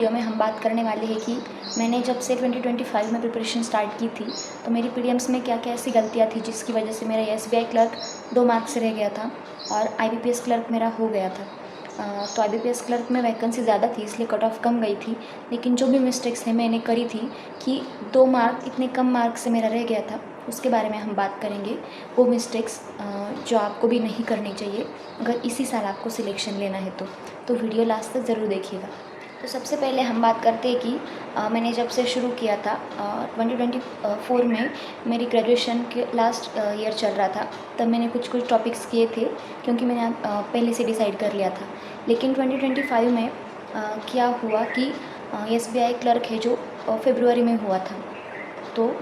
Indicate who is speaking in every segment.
Speaker 1: Video में हम बात करने वाले हैं कि मैंने जब से 2025 में प्रिपरेशन स्टार्ट की थी तो मेरी प्रीलिम्स में क्या क्या ऐसी गलतियाँ थी जिसकी वजह से मेरा एसबीआई क्लर्क 2 मार्क्स से रह गया था और आईबीपीएस क्लर्क मेरा हो गया था। तो आईबीपीएस क्लर्क में वैकेंसी ज़्यादा थी इसलिए कट ऑफ कम गई थी, लेकिन जो भी मिस्टेक्स है मैंने करी थी कि 2 मार्क इतने कम मार्क से मेरा रह गया था, उसके बारे में हम बात करेंगे। वो मिस्टेक्स जो आपको भी नहीं करनी चाहिए अगर इसी साल आपको सिलेक्शन लेना है तो वीडियो लास्ट तक ज़रूर देखिएगा। तो सबसे पहले हम बात करते हैं कि मैंने जब से शुरू किया था 2024 में मेरी ग्रेजुएशन के लास्ट ईयर चल रहा था, तब मैंने कुछ टॉपिक्स किए थे क्योंकि मैंने पहले से डिसाइड कर लिया था। लेकिन 2025 में क्या हुआ कि एसबीआई क्लर्क है जो फरवरी में हुआ था, तो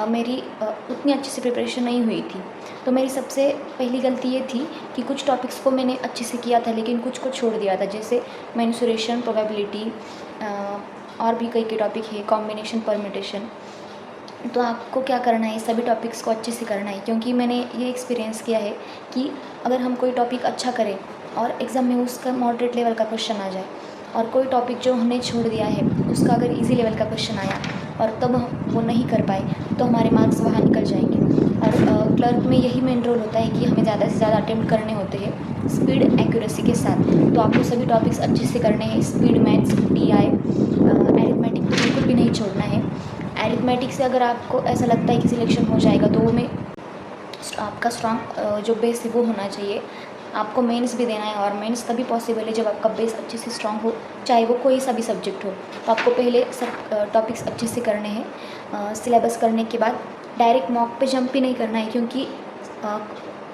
Speaker 1: मेरी उतनी अच्छी से प्रिपरेशन नहीं हुई थी। तो मेरी सबसे पहली गलती ये थी कि कुछ टॉपिक्स को मैंने अच्छे से किया था लेकिन कुछ को छोड़ दिया था, जैसे मेंसुरेशन, प्रोबेबिलिटी और भी कई टॉपिक है, कॉम्बिनेशन, परम्यूटेशन। तो आपको क्या करना है, सभी टॉपिक्स को अच्छे से करना है, क्योंकि मैंने ये एक्सपीरियंस किया है कि अगर हम कोई टॉपिक अच्छा करें और एग्ज़ाम में उसका मॉडरेट लेवल का क्वेश्चन आ जाए और कोई टॉपिक जो हमने छोड़ दिया है उसका अगर इजी लेवल का क्वेश्चन आया और तब हम वो नहीं कर पाए तो हमारे मार्क्स वहाँ निकल जाएंगे। और क्लर्क में यही मेन रोल होता है कि हमें ज़्यादा से ज़्यादा अटेम्प्ट करने होते हैं स्पीड एक्यूरेसी के साथ। तो आपको सभी टॉपिक्स अच्छे से करने हैं, स्पीड, मैथ्स, टीआई, अरिथमेटिक तो बिल्कुल भी नहीं छोड़ना है। अरिथमेटिक से अगर आपको ऐसा लगता है कि सिलेक्शन हो जाएगा तो वो में आपका स्ट्रॉन्ग जो बेस है वो होना चाहिए। आपको मेंस भी देना है और मेंस तभी पॉसिबल है जब आपका बेस अच्छे से स्ट्रॉन्ग हो, चाहे वो कोई सा भी सब्जेक्ट हो। तो आपको पहले सब टॉपिक्स अच्छे से करने हैं। सिलेबस करने के बाद डायरेक्ट मॉक पे जंप ही नहीं करना है, क्योंकि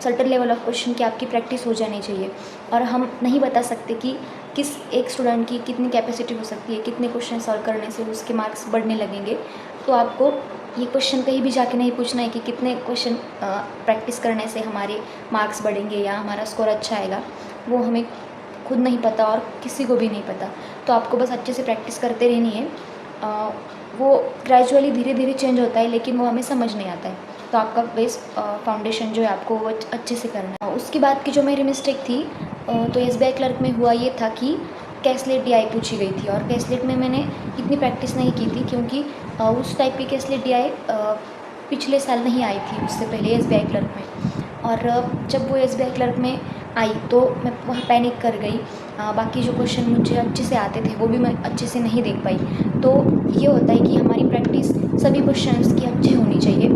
Speaker 1: सर्टेन लेवल ऑफ क्वेश्चन की आपकी प्रैक्टिस हो जानी चाहिए और हम नहीं बता सकते कि किस एक स्टूडेंट की कितनी कैपेसिटी हो सकती है, कितने क्वेश्चन सॉल्व करने से उसके मार्क्स बढ़ने लगेंगे। तो आपको ये क्वेश्चन कहीं भी जाके नहीं पूछना है कि कितने क्वेश्चन प्रैक्टिस करने से हमारे मार्क्स बढ़ेंगे या हमारा स्कोर अच्छा आएगा। वो हमें खुद नहीं पता और किसी को भी नहीं पता। तो आपको बस अच्छे से प्रैक्टिस करते रहनी है। वो ग्रेजुअली धीरे धीरे चेंज होता है लेकिन वो हमें समझ नहीं आता है। तो आपका बेस फाउंडेशन जो है आपको वो अच्छे से करना है। उसके बाद की जो मेरी मिस्टेक थी तो एसबीआई क्लर्क में हुआ ये था कि कैशलेट डीआई पूछी गई थी और कैशलेट में मैंने इतनी प्रैक्टिस नहीं की थी, क्योंकि उस टाइप की कैशलेट डीआई पिछले साल नहीं आई थी, उससे पहले एसबीआई क्लर्क में। और जब वो एसबीआई क्लर्क में आई तो मैं वहाँ पैनिक कर गई। बाकी जो क्वेश्चन मुझे अच्छे से आते थे वो भी मैं अच्छे से नहीं देख पाई। तो ये होता है कि हमारी प्रैक्टिस सभी क्वेश्चंस की अच्छी होनी चाहिए।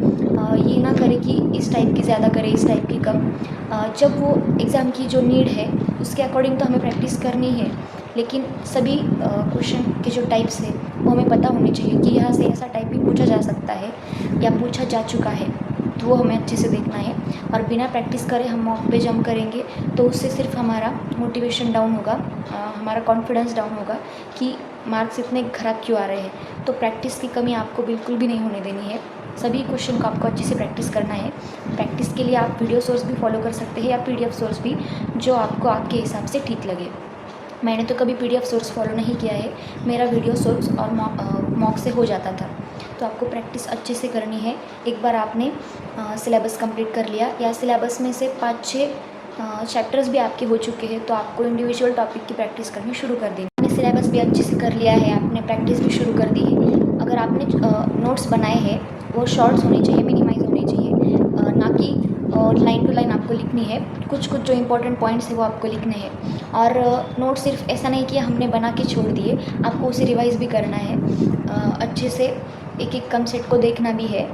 Speaker 1: ये ना करें कि इस टाइप की ज़्यादा करें, इस टाइप की कम। जब वो एग्ज़ाम की जो नीड है उसके अकॉर्डिंग तो हमें प्रैक्टिस करनी है, लेकिन सभी क्वेश्चन के जो टाइप्स है वो हमें पता होने चाहिए कि यहाँ से ऐसा टाइप भी पूछा जा सकता है या पूछा जा चुका है, तो वो हमें अच्छे से देखना है। और बिना प्रैक्टिस करे हम मॉक पे जंप करेंगे तो उससे सिर्फ हमारा मोटिवेशन डाउन होगा, हमारा कॉन्फिडेंस डाउन होगा कि मार्क्स इतने ख़राब क्यों आ रहे हैं। तो प्रैक्टिस की कमी आपको बिल्कुल भी नहीं होने देनी है। सभी क्वेश्चन को आपको अच्छे से प्रैक्टिस करना है। प्रैक्टिस के लिए आप वीडियो सोर्स भी फॉलो कर सकते हैं या पीडीएफ सोर्स भी, जो आपको आपके हिसाब से ठीक लगे। मैंने तो कभी पीडीएफ सोर्स फॉलो नहीं किया है, मेरा वीडियो सोर्स और मॉक से हो जाता था। तो आपको प्रैक्टिस अच्छे से करनी है। एक बार आपने सिलेबस कंप्लीट कर लिया या सिलेबस में से 5-6 चैप्टर्स भी आपके हो चुके हैं तो आपको इंडिविजुअल टॉपिक की प्रैक्टिस करनी शुरू कर देनी। आपने सिलेबस भी अच्छे से कर लिया है, आपने प्रैक्टिस भी शुरू कर दी है। अगर आपने नोट्स बनाए हैं वो शॉर्ट्स होने चाहिए, मिनिमाइज होने चाहिए, ना कि लाइन टू लाइन आपको लिखनी है। कुछ जो इंपॉर्टेंट पॉइंट्स है वो आपको लिखने हैं। और नोट सिर्फ ऐसा नहीं कि हमने बना के छोड़ दिए, आपको उसे रिवाइज़ भी करना है। अच्छे से एक एक कंसेप्ट को देखना भी है,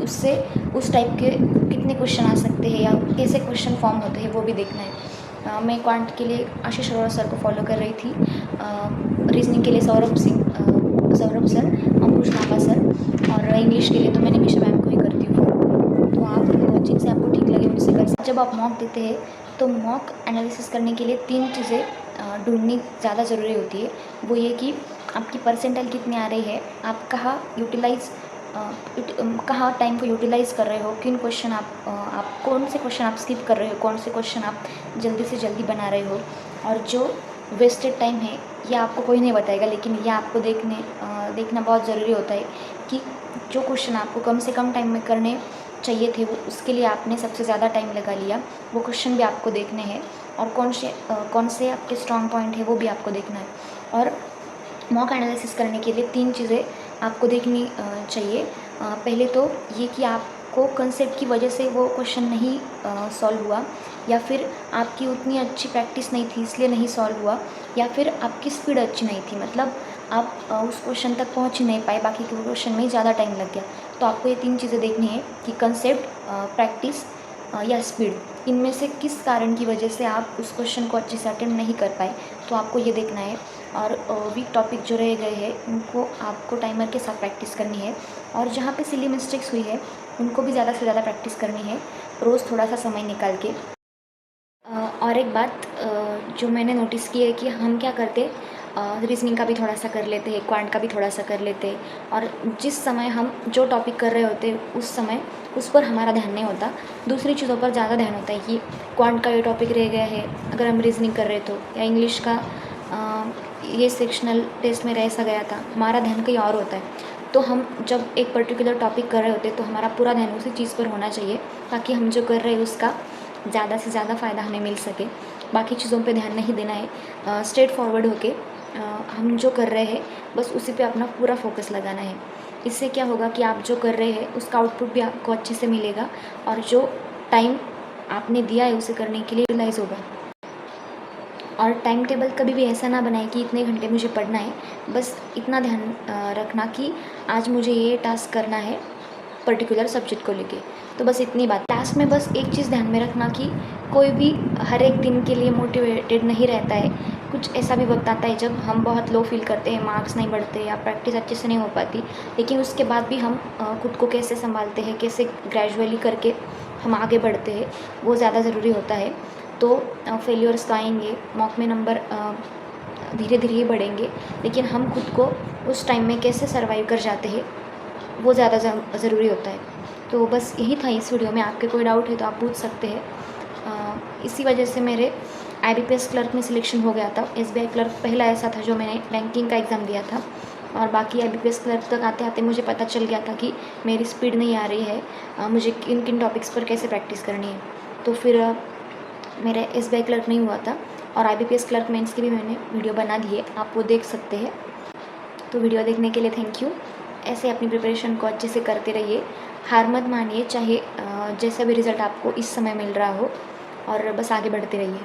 Speaker 1: उससे उस टाइप के कितने क्वेश्चन आ सकते हैं या कैसे क्वेश्चन फॉर्म होते हैं वो भी देखना है। मैं क्वांट के लिए आशीष अरोड़ा सर को फॉलो कर रही थी, रीजनिंग के लिए सौरभ सर, अंकुश नाभा सर, और इंग्लिश के लिए तो मैं निमिषा मैम को ही करती हूँ। तो आप जिनसे आपको ठीक लगे उनसे कर सकते। जब आप मॉक देते हैं तो मॉक एनालिसिस करने के लिए 3 चीज़ें ढूंढनी ज़्यादा ज़रूरी होती है। वो ये कि आपकी परसेंटाइल कितनी आ रही है, आप कहाँ टाइम को यूटिलाइज़ कर रहे हो, किन क्वेश्चन आप कौन से क्वेश्चन आप स्किप कर रहे हो, कौन से क्वेश्चन आप जल्दी से जल्दी बना रहे हो। और जो वेस्टेड टाइम है यह आपको कोई नहीं बताएगा, लेकिन यह आपको देखना बहुत ज़रूरी होता है कि जो क्वेश्चन आपको कम से कम टाइम में करने चाहिए थे वो उसके लिए आपने सबसे ज़्यादा टाइम लगा लिया, वो क्वेश्चन भी आपको देखने हैं। और कौन से आपके स्ट्रॉन्ग पॉइंट है वो भी आपको देखना है। और मॉक एनालिसिस करने के लिए 3 चीज़ें आपको देखनी चाहिए। पहले तो ये कि आपको कंसेप्ट की वजह से वो क्वेश्चन नहीं सॉल्व हुआ, या फिर आपकी उतनी अच्छी प्रैक्टिस नहीं थी इसलिए नहीं सॉल्व हुआ, या फिर आपकी स्पीड अच्छी नहीं थी, मतलब आप उस क्वेश्चन तक पहुंच ही नहीं पाए, बाकी के क्वेश्चन में ही ज़्यादा टाइम लग गया। तो आपको ये 3 चीज़ें देखनी है कि कंसेप्ट, प्रैक्टिस या स्पीड, इनमें से किस कारण की वजह से आप उस क्वेश्चन को अच्छे से अटेम्प्ट नहीं कर पाए, तो आपको ये देखना है। और वीक टॉपिक जो रह गए हैं उनको आपको टाइमर के साथ प्रैक्टिस करनी है, और जहाँ पे सिली मिस्टेक्स हुई है उनको भी ज़्यादा से ज़्यादा प्रैक्टिस करनी है, रोज़ थोड़ा सा समय निकाल के। और एक बात जो मैंने नोटिस की है कि हम क्या करते, रीजनिंग का भी थोड़ा सा कर लेते हैं, क्वांट का भी थोड़ा सा कर लेते हैं, और जिस समय हम जो टॉपिक कर रहे होते उस समय उस पर हमारा ध्यान नहीं होता, दूसरी चीज़ों पर ज़्यादा ध्यान होता है कि क्वांट का ये टॉपिक रह गया है, अगर हम रीजनिंग कर रहे तो, या इंग्लिश का ये सेक्शनल टेस्ट में ऐसा गया था, हमारा ध्यान कहीं और होता है। तो हम जब एक पर्टिकुलर टॉपिक कर रहे होते तो हमारा पूरा ध्यान उसी चीज़ पर होना चाहिए, ताकि हम जो कर रहे हैं उसका ज़्यादा से ज़्यादा फ़ायदा हमें मिल सके। बाकी चीज़ों पे ध्यान नहीं देना है, स्ट्रेट फॉरवर्ड होके हम जो कर रहे हैं बस उसी पे अपना पूरा फोकस लगाना है। इससे क्या होगा कि आप जो कर रहे हैं उसका आउटपुट भी आपको अच्छे से मिलेगा, और जो टाइम आपने दिया है उसे करने के लिए यूटिलाइज़ होगा। और टाइम टेबल कभी भी ऐसा ना बनाए कि इतने घंटे मुझे पढ़ना है, बस इतना ध्यान रखना कि आज मुझे ये टास्क करना है पर्टिकुलर सब्जेक्ट को लेके। तो बस इतनी बात। टास्क में बस एक चीज़ ध्यान में रखना कि कोई भी हर एक दिन के लिए मोटिवेटेड नहीं रहता है। कुछ ऐसा भी वक्त आता है जब हम बहुत लो फील करते हैं, मार्क्स नहीं बढ़ते या प्रैक्टिस अच्छे से नहीं हो पाती, लेकिन उसके बाद भी हम खुद को कैसे संभालते हैं, कैसे ग्रेजुअली करके हम आगे बढ़ते हैं, वो ज़्यादा ज़रूरी होता है। तो फेलियर्स तो आएंगे, मॉक में नंबर धीरे धीरे ही बढ़ेंगे, लेकिन हम खुद को उस टाइम में कैसे सर्वाइव कर जाते हैं वो ज़्यादा ज़रूरी होता है। तो बस यही था इस वीडियो में। आपके कोई डाउट है तो आप पूछ सकते हैं। इसी वजह से मेरे IBPS क्लर्क में सिलेक्शन हो गया था। SBI क्लर्क पहला ऐसा था जो मैंने बैंकिंग का एग्ज़ाम दिया था, और बाकी IBPS क्लर्क तक आते आते मुझे पता चल गया था कि मेरी स्पीड नहीं आ रही है, मुझे किन किन टॉपिक्स पर कैसे प्रैक्टिस करनी है। तो फिर मेरा SBI क्लर्क नहीं हुआ था, और IBPS क्लर्क मेंस की भी मैंने वीडियो बना दी है, आप वो देख सकते हैं। तो वीडियो देखने के लिए थैंक यू। ऐसे अपनी प्रिपरेशन को अच्छे से करते रहिए, हार मत मानिए, चाहे जैसा भी रिज़ल्ट आपको इस समय मिल रहा हो, और बस आगे बढ़ते रहिए।